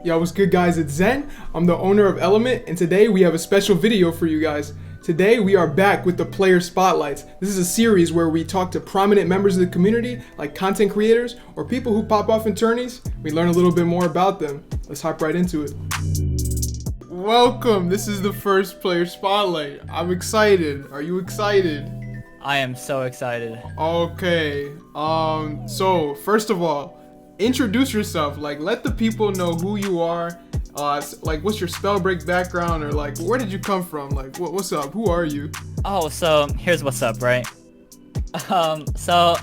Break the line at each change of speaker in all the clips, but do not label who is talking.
Yo, what's good guys, it's Zen. I'm the owner of Element, and today we have a special video for you guys. Today we are back with the Player Spotlights. This is a series where we talk to prominent members of the community, like content creators or people who pop off in tourneys. We learn a little bit more about them. Let's hop right into it. Welcome, this is the first Player Spotlight. I'm excited. Are you excited?
I am so excited.
Okay, so first of all, introduce yourself. Like, let the people know who you are. Like, what's your Spellbreak background, or like, where did you come from? Like, what's up? Who are you?
Oh, so here's what's up, right? So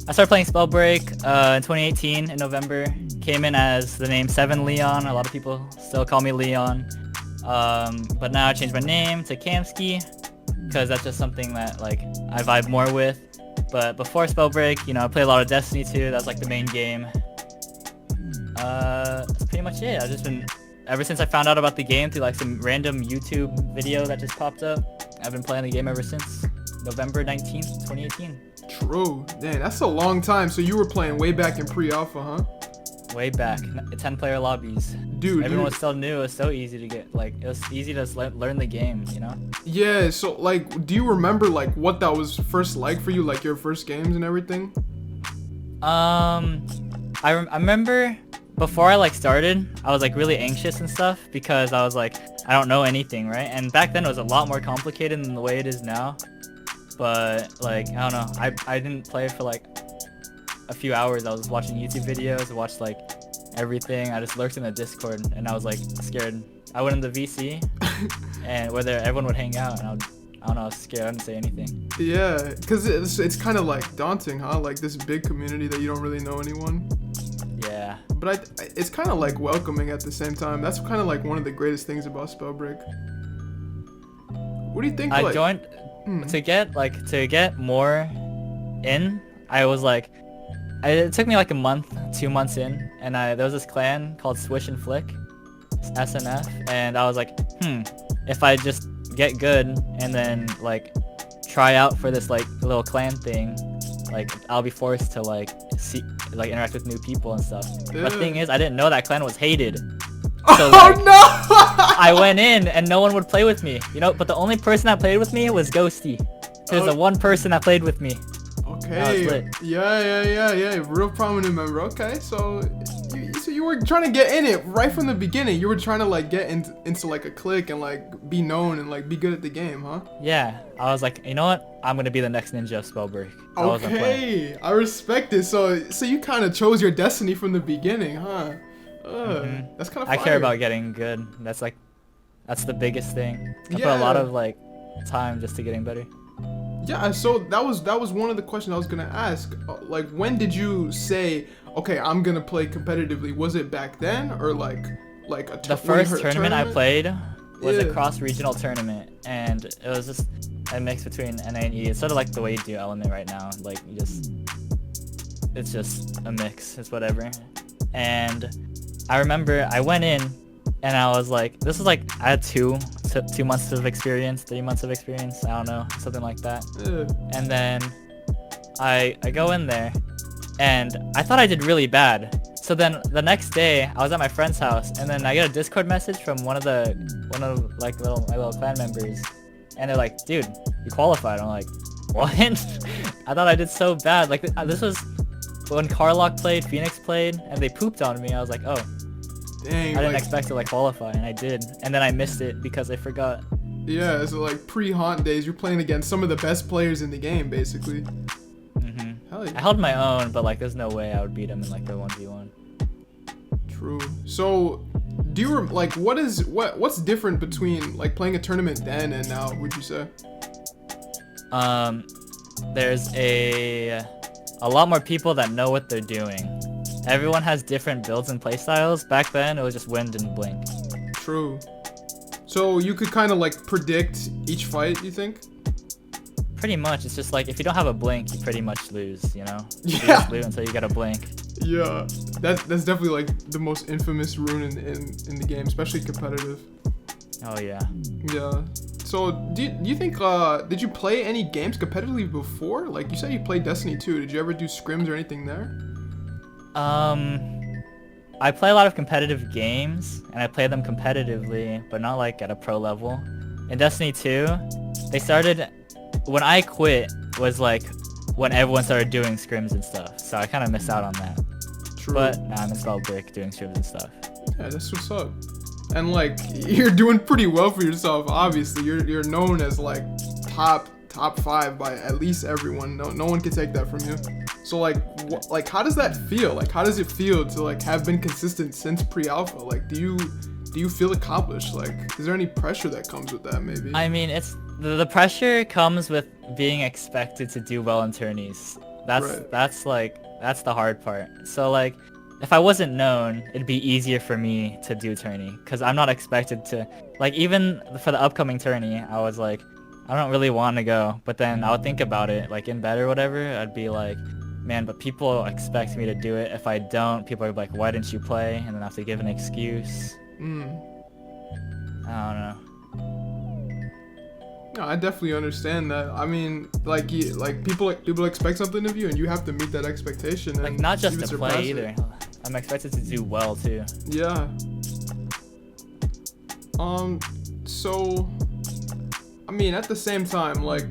I started playing Spellbreak in 2018 in November. Came in as the name 7 Leon. A lot of people still call me Leon. But now I changed my name to Camski because that's just something that like I vibe more with. But before Spellbreak, you know, I played a lot of Destiny 2. That's like the main game. That's pretty much it. I've just been, ever since I found out about the game through like some random YouTube video that just popped up, I've been playing the game ever since November 19th, 2018.
True. Dang, that's a long time. So you were playing way back in pre-alpha, huh?
Way back, 10-player lobbies.
Dude,
everyone was still new. It was so easy to get, like, it was easy to learn the game, you know?
Yeah, so like, do you remember like what that was first like for you, like your first games and everything?
I remember before I like started, I was like really anxious and stuff because I was like, I don't know anything, right? And back then it was a lot more complicated than the way it is now. But like, I don't know, I didn't play for like a few hours. I was watching YouTube videos, watched like everything. I just lurked in the Discord and I was like scared. I went in the VC and where everyone would hang out, and I don't know, I was scared. I didn't say anything.
Yeah, because it's kind of like daunting, huh? Like this big community that you don't really know anyone.
Yeah.
But it's kind of like welcoming at the same time. That's kind of like one of the greatest things about Spellbreak. What do you think?
I joined to get more in. I was like, it took me like a month, 2 months in, and there was this clan called Swish and Flick, SNF, and I was like, if I just get good and then like try out for this like little clan thing, like I'll be forced to like interact with new people and stuff.
Yeah.
But the thing is, I didn't know that clan was hated.
Oh
So, like,
no!
I went in and no one would play with me, you know. But the only person that played with me was Ghosty. There's the one person that played with me.
Okay. Yeah. Real prominent member. Okay, so you were trying to get in it right from the beginning. You were trying to like get into like a clique and like be known and like be good at the game, huh?
Yeah. I was like, you know what? I'm gonna be the next ninja of Spellbreak.
Okay, I respect it. So you kind of chose your destiny from the beginning, huh? That's kind of.
I care about getting good. That's the biggest thing. I put a lot of like time just to getting better.
Yeah, so that was one of the questions I was gonna ask. Like, when did you say, okay, I'm gonna play competitively? Was it back then, or like
the first tournament I played was a cross-regional tournament, and it was just a mix between NA and E. It's sort of like the way you do Element right now. Like it's just a mix. It's whatever. And I remember I went in, and I was like, this is like, I had 2 months of experience, 3 months of experience, I don't know, something like that. And then I go in there, and I thought I did really bad. So then the next day, I was at my friend's house, and then I get a Discord message from one of like my little clan members, and they're like, dude, you qualified. I'm like, what? I thought I did so bad. Like, this was when Carlock played, Phoenix played, and they pooped on me. I was like, oh.
Dang,
I didn't expect to like qualify, and I did, and then I missed it because I forgot.
Yeah, so like pre-haunt days, you're playing against some of the best players in the game, basically. Hell yeah.
I held my own, but like, there's no way I would beat him in like the 1v1.
True. So, do you like what's different between like playing a tournament then and now? Would you say?
There's a lot more people that know what they're doing. Everyone has different builds and playstyles. Back then, it was just wind and blink.
True. So you could kind of like predict each fight, you think?
Pretty much. It's just like, if you don't have a blink, you pretty much lose, you know? You
Yeah.
just lose until you get a blink.
Yeah. That's definitely like the most infamous rune in the game, especially competitive.
Oh yeah.
Yeah. So do you think did you play any games competitively before? Like, you said you played Destiny 2. Did you ever do scrims or anything there?
I play a lot of competitive games, and I play them competitively, but not like at a pro level. In Destiny 2, they started, when I quit, was like when everyone started doing scrims and stuff, so I kind of missed out on that.
True.
But now I'm in Spellbreak doing scrims and stuff.
Yeah, that's what's up. And like, you're doing pretty well for yourself. Obviously, you're known as like top 5 by at least everyone. No one can take that from you. So like, how does that feel? Like, how does it feel to like have been consistent since pre-alpha? Like, do you feel accomplished? Like, is there any pressure that comes with that? Maybe.
I mean, it's the pressure comes with being expected to do well in tourneys. That's the hard part. So like, if I wasn't known, it'd be easier for me to do tourney, because I'm not expected to, like, even for the upcoming tourney, I was like, I don't really want to go, but then I would think about it, like in bed or whatever, I'd be like, man, but people expect me to do it. If I don't, people are like, why didn't you play? And then I have to give an excuse. I don't know.
No, I definitely understand that. I mean, like people expect something of you, and you have to meet that expectation. And
like, not just to play either. I'm expected to do well too.
Yeah. So, I mean, at the same time, like,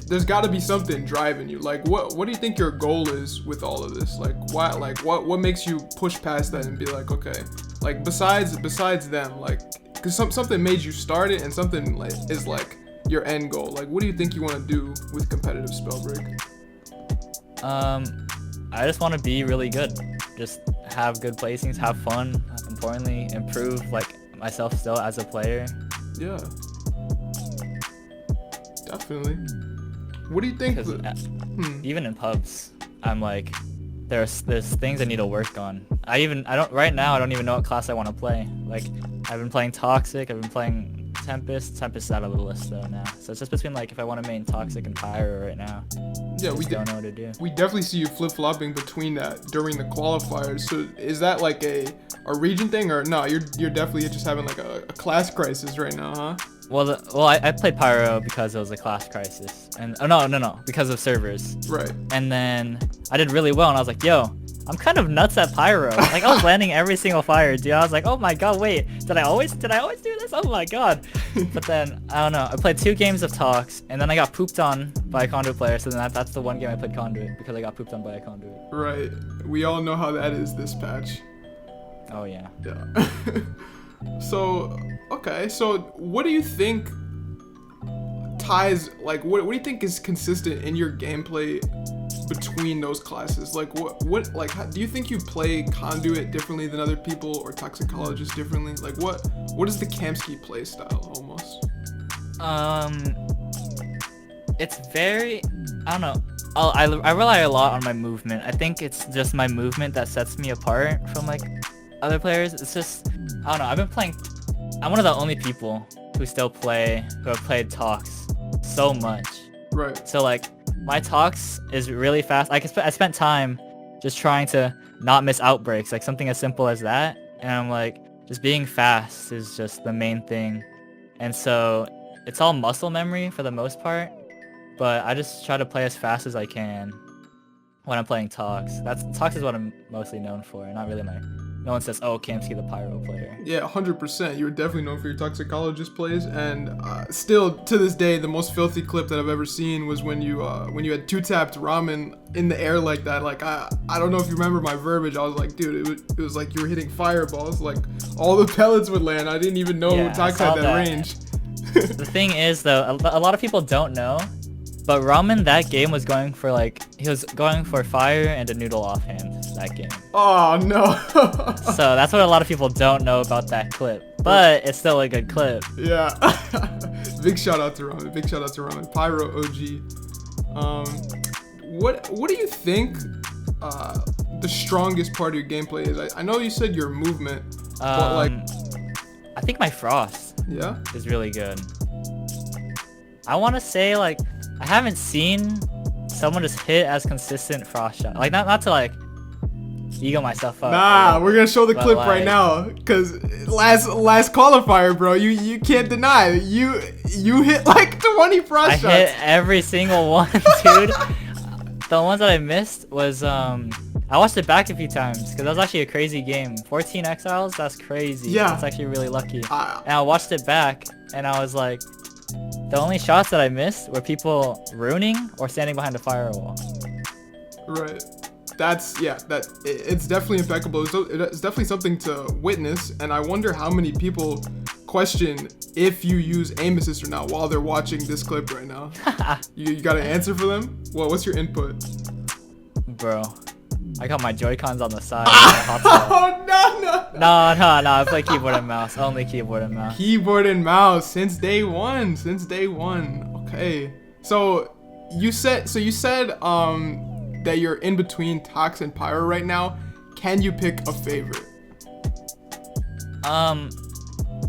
there's got to be something driving you. Like, what do you think your goal is with all of this? Like, why? Like, what makes you push past that and be like, okay, like, besides them, like, because something made you start it, and something like is like your end goal. Like, what do you think you want to do with competitive Spellbreak?
I just want to be really good. Just have good placings, have fun. Importantly, improve like myself still as a player.
Yeah, definitely. What do you think?
Even in pubs, I'm like, there's things I need to work on. Right now I don't even know what class I want to play. Like, I've been playing Toxic, I've been playing Tempest. Tempest is out of the list though now. So it's just between like if I want to main Toxic and Pyro right now.
Yeah, we
don't know what to do.
We definitely see you flip-flopping between that during the qualifiers. So is that like a region thing, or no? You're definitely just having like a class crisis right now, huh?
Well, I played Pyro because it was a class crisis, and no, because of servers.
Right.
And then I did really well, and I was like, yo, I'm kind of nuts at Pyro. Like, I was landing every single fire, dude. I was like, oh my god, wait, did I always do this? Oh my god. But then I don't know. I played 2 games of Tox, and then I got pooped on by a Conduit player. So then that's the one game I played Conduit, because I got pooped on by a Conduit.
Right. We all know how that is this patch.
Oh yeah.
Yeah. So, okay, so what do you think ties, like, what do you think is consistent in your gameplay between those classes? Like, do you think you play Conduit differently than other people, or Toxicologist differently? Like, what is the Camski play style, almost?
It's very, I don't know. I rely a lot on my movement. I think it's just my movement that sets me apart from, like, other players. It's just, I don't know, I'm one of the only people who have played Tox so much.
Right.
So like, my Tox is really fast. I spent time just trying to not miss outbreaks, like something as simple as that. And I'm like, just being fast is just the main thing. And so it's all muscle memory for the most part, but I just try to play as fast as I can when I'm playing Tox. Tox is what I'm mostly known for, not really no one says, oh, Camski the Pyro player.
Yeah, 100%. You were definitely known for your Toxicologist plays, and still to this day, the most filthy clip that I've ever seen was when you had 2-tapped Ramen in the air like that. Like, I don't know if you remember my verbiage. I was like, dude, it was like you were hitting fireballs. Like, all the pellets would land. I didn't even know Tox had that range.
The thing is, though, a lot of people don't know, but Ramen that game was going for fire and a noodle offhand that game.
Oh no.
So that's what a lot of people don't know about that clip, but it's still a good clip.
Yeah. Big shout out to Ramen. Pyro OG. What do you think the strongest part of your gameplay is? I know you said your movement, but like,
I think my Frost is really good. I want to say, like, I haven't seen someone just hit as consistent Frost shot. Like, not to like ego myself up.
Nah, we're gonna show the clip right now, cause last qualifier, bro, you can't deny you hit like 20 Frost shots.
I hit every single one, dude. The ones that I missed was I watched it back a few times because that was actually a crazy game. 14 exiles, that's crazy.
Yeah.
That's actually really lucky. And I watched it back and I was like, the only shots that I missed were people ruining or standing behind a firewall.
Right. It's definitely impeccable. It's definitely something to witness, and I wonder how many people question if you use aim assist or not while they're watching this clip right now. You got an answer for them? Well, what's your input?
Bro, I got my Joy-Cons on the side.
Oh, no.
No, I play keyboard and mouse. Only keyboard and mouse.
Keyboard and mouse since day one. Okay. So you said that you're in between Tox and Pyro right now. Can you pick a favorite?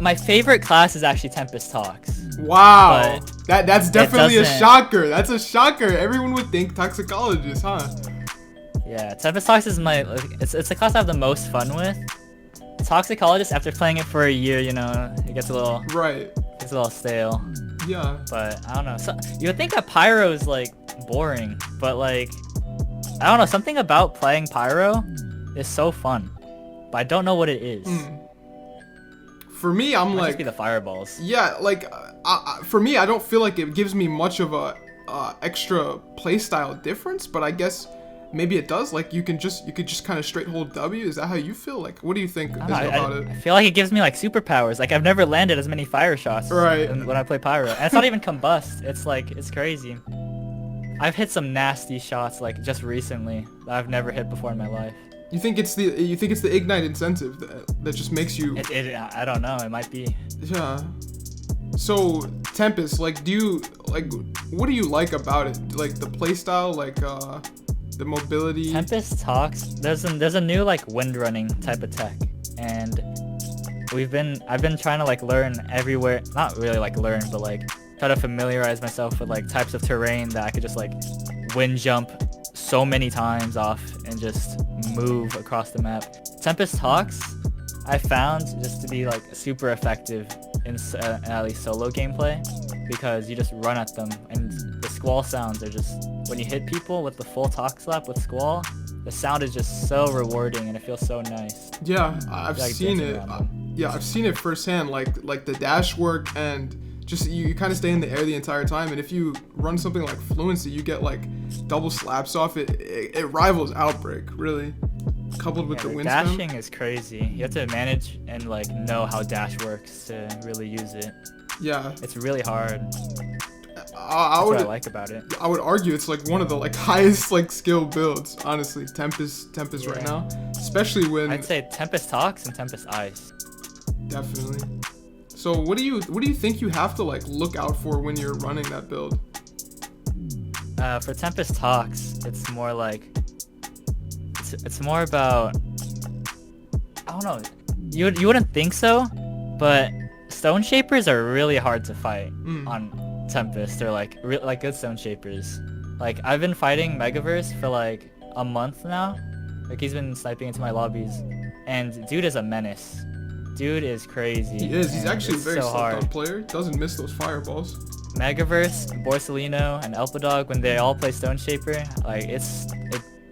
My favorite class is actually Tempest Tox.
Wow. That's definitely a shocker. That's a shocker. Everyone would think toxicologist, huh?
Yeah, Tempest Tox is it's the class I have the most fun with. Toxicologist, after playing it for a year, you know, it gets a little stale.
Yeah.
But I don't know. So you would think that Pyro is like boring, but like I don't know, something about playing Pyro is so fun. But I don't know what it is.
For me, I'm like,
just be the fireballs.
Yeah, like for me, I don't feel like it gives me much of a extra playstyle difference, but I guess maybe it does. Like you could just kind of straight hold W. Is that how you feel? Like, what do you think about it?
I feel like it gives me like superpowers. Like I've never landed as many fire shots when I play Pyro, and it's not even combust. It's like it's crazy. I've hit some nasty shots like just recently that I've never hit before in my life.
You think it's the ignite incentive that just makes you?
I don't know. It might be.
Yeah. So Tempest, like, what do you like about it? Like the playstyle, like the mobility.
Tempest Tox. There's a new like wind running type of tech, and I've been trying to like learn everywhere. Not really like learn, but like try to familiarize myself with like types of terrain that I could just like wind jump so many times off and just move across the map. Tempest Tox I found just to be like super effective in at least solo gameplay, because you just run at them and the squall sounds are just, when you hit people with the full Tox slap with squall, the sound is just so rewarding and it feels so nice.
Yeah, I've seen it. Yeah, I've seen it firsthand, like the dash work, and just you kind of stay in the air the entire time, and if you run something like Fluency, you get like double slaps off it. It rivals Outbreak, really, coupled with the wind spam.
Dashing is crazy. You have to manage and like know how dash works to really use it. Yeah, it's really hard. That's what I like about it.
I would argue it's like one of the like highest like skill builds, honestly. Tempest right now, especially when
I'd say Tempest Tox and Tempest Ice.
Definitely. So what do you think you have to like look out for when you're running that build?
For Tempest Tox, it's more like it's more about, I don't know. You wouldn't think so, but Stone Shapers are really hard to fight on Tempest. They're like good Stone Shapers. Like I've been fighting Megaverse for like a month now. Like he's been sniping into my lobbies, and dude is a menace. Dude is crazy.
He is. He's actually a very slept-on player. Doesn't miss those fireballs.
Megaverse, Borsalino, and Elpadog, when they all play Stone Shaper, like it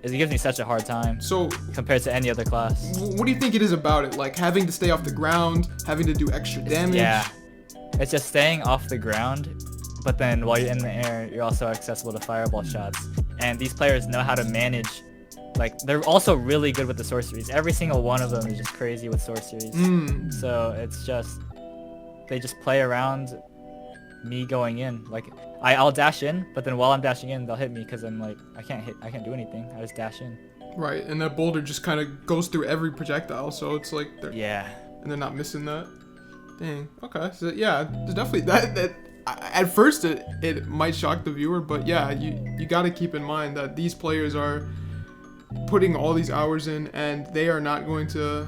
gives me such a hard time. So compared to any other class.
What do you think it is about it? Like having to stay off the ground, having to do extra damage?
Yeah. It's just staying off the ground, but then while you're in the air, you're also accessible to fireball shots. And these players know how to manage. Like, they're also really good with the sorceries. Every single one of them is just crazy with sorceries. So it's just, they just play around me going in. Like, I'll dash in, but then while I'm dashing in, they'll hit me because I'm like, I can't do anything. I just dash in.
Right, and that boulder just kind of goes through every projectile, so it's like, and they're not missing that. Dang. Okay. So yeah, there's definitely that. At first, it might shock the viewer, but yeah, you got to keep in mind that these players are putting all these hours in, and they're not gonna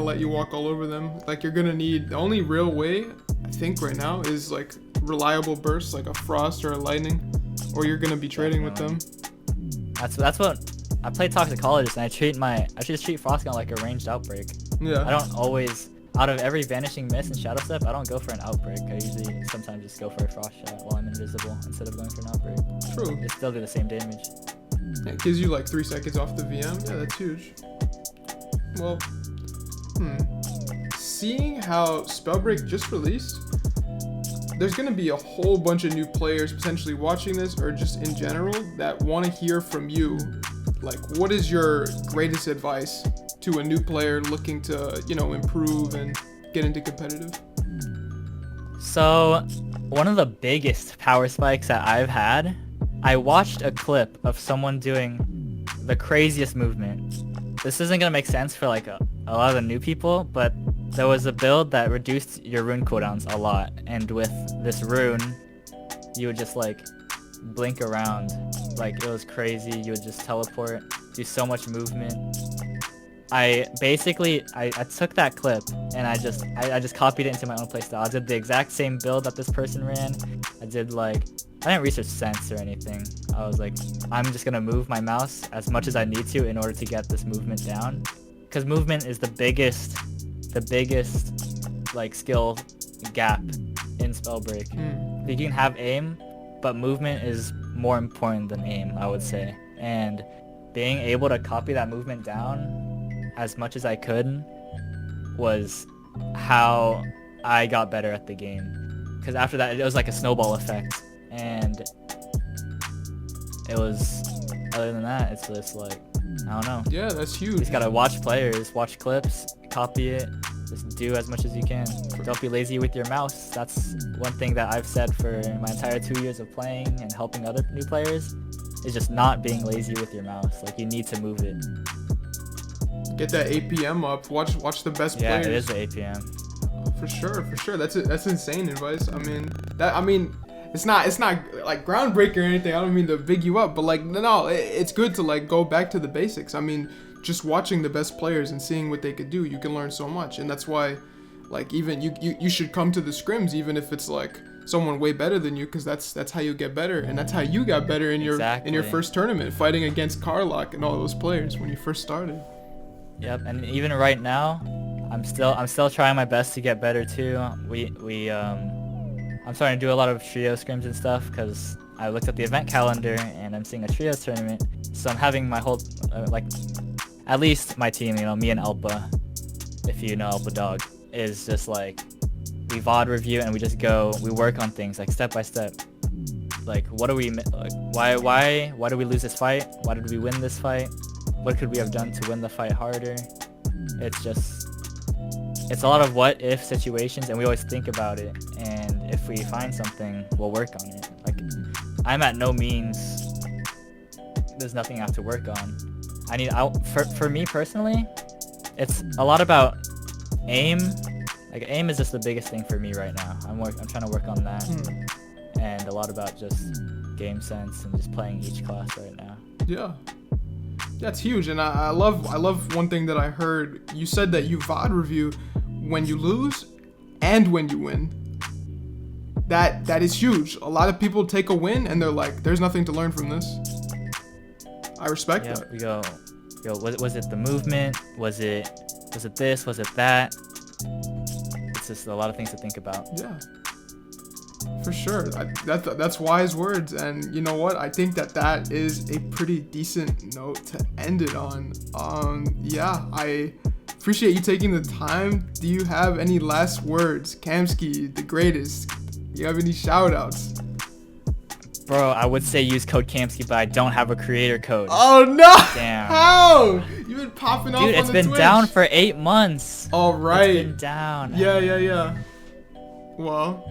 let you walk all over them. Like, you're gonna need, the only real way I think right now is like reliable bursts, like a frost or a lightning, or you're gonna be trading with them.
That's what I play Toxicologist, and I just treat Frostgun like a ranged Outbreak. Yeah, I don't always, out of every Vanishing Mist and Shadow Step, I don't go for an Outbreak. I usually sometimes just go for a Frost Shot while I'm invisible instead of going for an Outbreak. True. They still do the same damage.
It gives you like 3 seconds off the VM. Yeah, that's huge. Well, seeing how Spellbreak just released, there's going to be a whole bunch of new players potentially watching this, or just in general, that want to hear from you. Like, what is your greatest advice to a new player looking to, you know, improve and get into competitive?
So, one of the biggest power spikes that I've had, I watched a clip of someone doing the craziest movement. This isn't going to make sense for like a lot of the new people, but there was a build that reduced your rune cooldowns a lot, and with this rune, you would just like blink around. Like, it was crazy. You would just teleport, do so much movement. I took that clip and I just copied it into my own playstyle. I did the exact same build that this person ran. I didn't research sense or anything. I was like, I'm just gonna move my mouse as much as I need to in order to get this movement down, because movement is the biggest like skill gap in Spellbreak. You can have aim, but movement is more important than aim, I would say. And being able to copy that movement down as much as I could was how I got better at the game. Because after that, it was like a snowball effect. And it was, other than that, it's just like, I don't know.
Yeah, that's huge.
You just gotta watch players, watch clips, copy it, just do as much as you can. Don't be lazy with your mouse. That's one thing that I've said for my entire 2 years of playing and helping other new players, is just not being lazy with your mouse. Like, you need to move it.
Get that APM up. Watch the best players.
Yeah, it is the APM.
For sure. That's insane advice. I mean, it's not like groundbreaking or anything. I don't mean to big you up, but like, no, it's good to like go back to the basics. I mean, just watching the best players and seeing what they could do, you can learn so much. And that's why, like, even you should come to the scrims, even if it's like someone way better than you, because that's how you get better. And that's how you got better in your first tournament, fighting against Carlock and all those players when you first started.
Yep, and even right now, I'm still trying my best to get better too. I'm starting to do a lot of trio scrims and stuff, because I looked at the event calendar and I'm seeing a trios tournament. So I'm having my whole like, at least my team, you know, me and Elpa, if you know Elpa Dog, is just like, we VOD review and we work on things like step by step. Like, what do we, like, why do we lose this fight? Why did we win this fight? What could we have done to win the fight harder? It's a lot of what if situations, and we always think about it, and if we find something, we'll work on it. Like, I'm at no means, there's nothing I have to work on. For me personally, it's a lot about aim. Like, aim is just the biggest thing for me right now. I'm trying to work on that, and a lot about just game sense and just playing each class right now.
Yeah. That's huge, and I love one thing that I heard. You said that you VOD review when you lose and when you win. That is huge. A lot of people take a win and they're like, there's nothing to learn from this. I respect that.
We go, was it the movement? Was it this? Was it that? It's just a lot of things to think about.
Yeah. For sure. That's wise words, and you know what? I think that is a pretty decent note to end it on. Yeah, I appreciate you taking the time. Do you have any last words? Camski, the greatest. Do you have any shout outs?
Bro, I would say use code Camski, but I don't have a creator code.
Oh no!
Damn.
How? You've been popping off on the Twitch.
Dude, it's been down for 8 months.
All right.
It's been down.
Yeah. Well,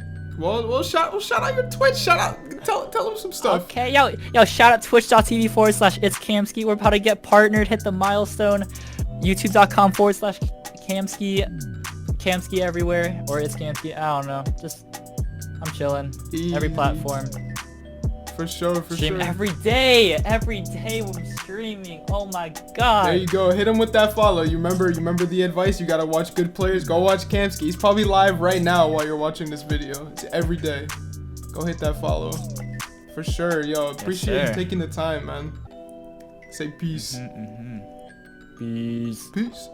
shout out your Twitch. Shout out, tell them some stuff.
Okay, yo, shout out twitch.tv/it's Camski. We're about to get partnered. Hit the milestone. YouTube.com/Camski. Camski everywhere, or it's Camski. I don't know. Just, I'm chilling. Every platform.
For sure.
Stream every day we're streaming. Oh my god.
There you go. Hit him with that follow. You remember the advice? You gotta watch good players. Go watch Camski. He's probably live right now while you're watching this video. It's every day. Go hit that follow. For sure. Yo, appreciate you taking the time, man. Say peace.
Peace.
Peace.